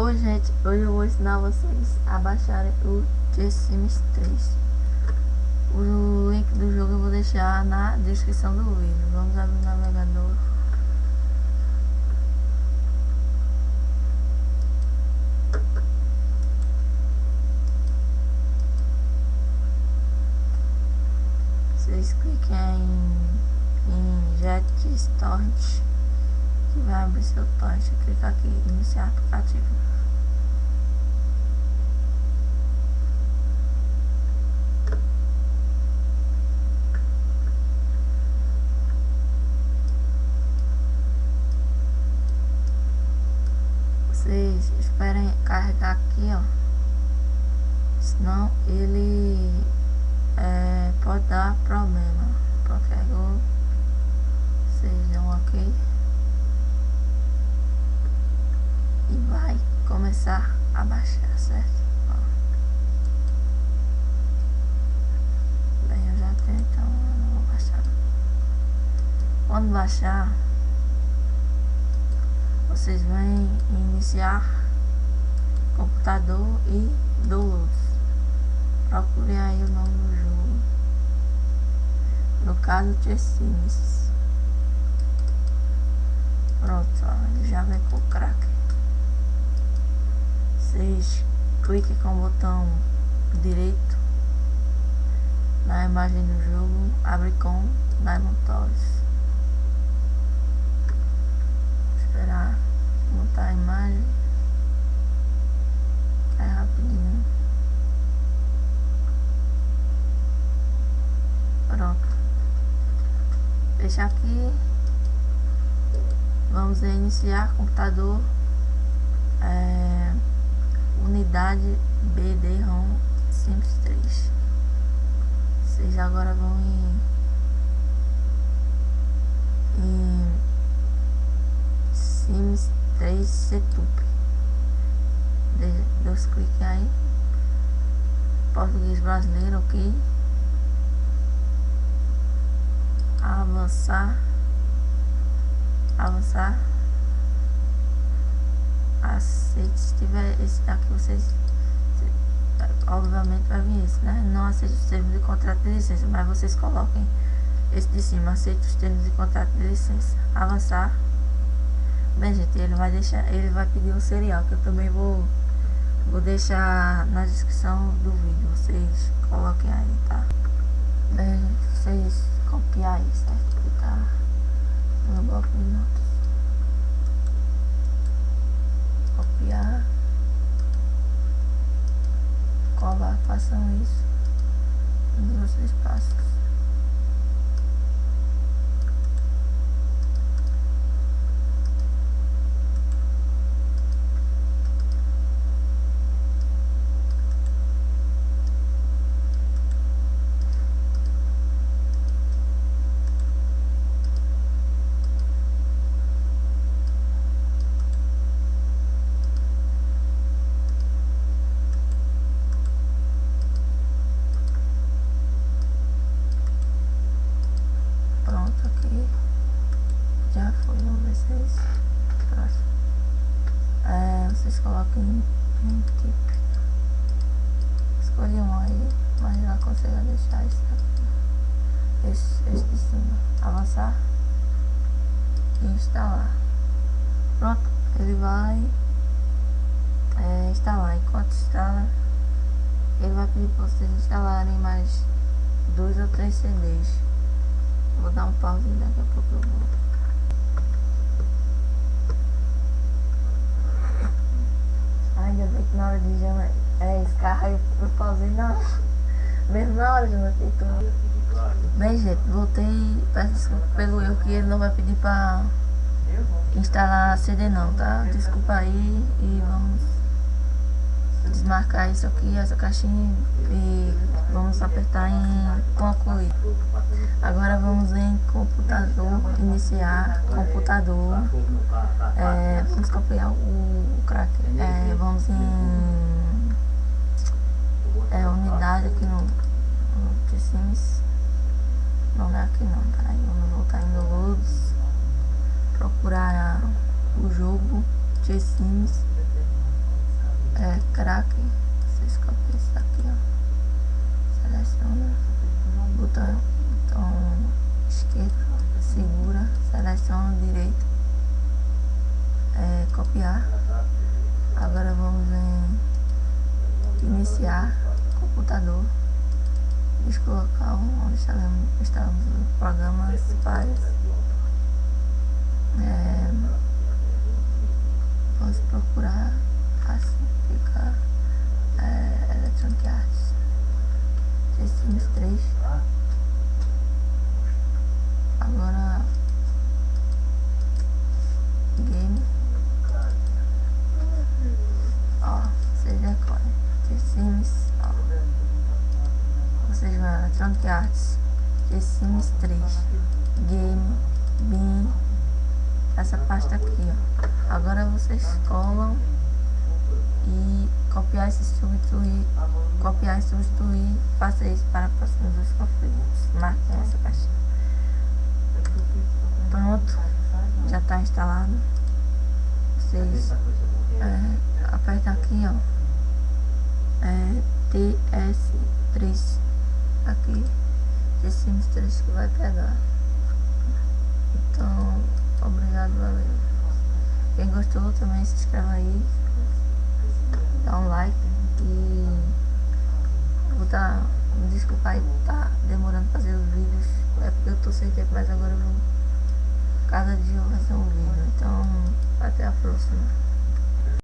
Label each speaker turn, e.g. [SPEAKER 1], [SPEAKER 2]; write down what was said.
[SPEAKER 1] Oi gente, hoje eu vou ensinar vocês a baixarem o The Sims 3. O link do jogo eu vou deixar na descrição do vídeo. Vamos abrir o navegador. Vocês cliquem em JetStorage, que vai abrir seu torrent. Clica aqui em iniciar aplicativo. Vocês esperem carregar aqui, ó, senão ele pode dar problema. Pronto, carregou. Vocês dão ok e vai começar a baixar, certo? Ó. Bem, eu já tenho, então eu não vou baixar. Quando baixar, vocês vão iniciar computador e downloads. Procure aí o nome do jogo, no caso The Sims. Pronto, ó, ele já vem com o crack. Vocês cliquem com o botão direito na imagem do jogo, abre com Diamond Tools. Esperar montar a imagem, é rapidinho. Pronto, deixa aqui. Vamos iniciar computador, unidade BD-ROM Sims 3. Vocês agora vão em Sims 3 Setup. Dois cliques aí, português brasileiro, ok. Avançar, aceite. Se tiver esse daqui, vocês obviamente vai vir esse, né? Não aceite os termos de contrato de licença, mas vocês coloquem esse de cima, aceite os termos de contrato de licença. Avançar. Bem gente, ele vai pedir um serial, que eu também vou deixar na descrição do vídeo. Vocês coloquem aí, tá? Bem gente, vocês copiar aí, certo? Que tá no bloco de notas. Copiar, colar, façam isso em vocês passos. Já foi, vamos ver se é isso. Próximo. Vocês colocam em tipo. Escolhi um aí, mas já consigo deixar esse aqui. Esse de cima. Avançar e instalar. Pronto, ele vai instalar. Enquanto instala, ele vai pedir para vocês instalarem mais 2 ou 3 CDs. Vou dar um pause e daqui a pouco eu volto. Ainda bem que na hora de jantar esse carro aí eu pausei mesmo na hora de jantar. Bem gente, voltei. Peço desculpa pelo erro, que ele não vai pedir pra instalar CD não, tá? Desculpa aí. E vamos desmarcar isso aqui, essa caixinha, e vamos apertar em concluir. Agora vamos em computador, iniciar computador. Vamos copiar o crack. Vamos em unidade aqui no The Sims. Não é aqui não, peraí, vamos voltar em downloads, procurar o jogo The Sims crack. Vocês copiam isso aqui, ó. Seleciona. Botão esquerdo, segura, seleciona direito, copiar. Agora vamos em iniciar computador. Busca o local onde instalamos o programa Files. Vamos procurar assim, fica Electronic Arts, The Sims 3. Agora game, vocês decorem The Sims, vocês vão Electronic Arts, The Sims 3, game, bin, essa pasta aqui, ó. Agora vocês colam e copiar e substituir, faça isso para próximos dos conflitos. Marquem essa pasta. Pronto, já está instalado. Vocês apertam aqui, ó, TS3 aqui, The Sims 3 que vai pegar. Então, obrigado, valeu. Quem gostou também se inscreve aí, dá um like e me desculpa aí, tá demorando pra fazer os vídeos, é porque eu tô sem tempo, mas agora eu vou, cada dia eu vou fazer um vídeo, então até a próxima.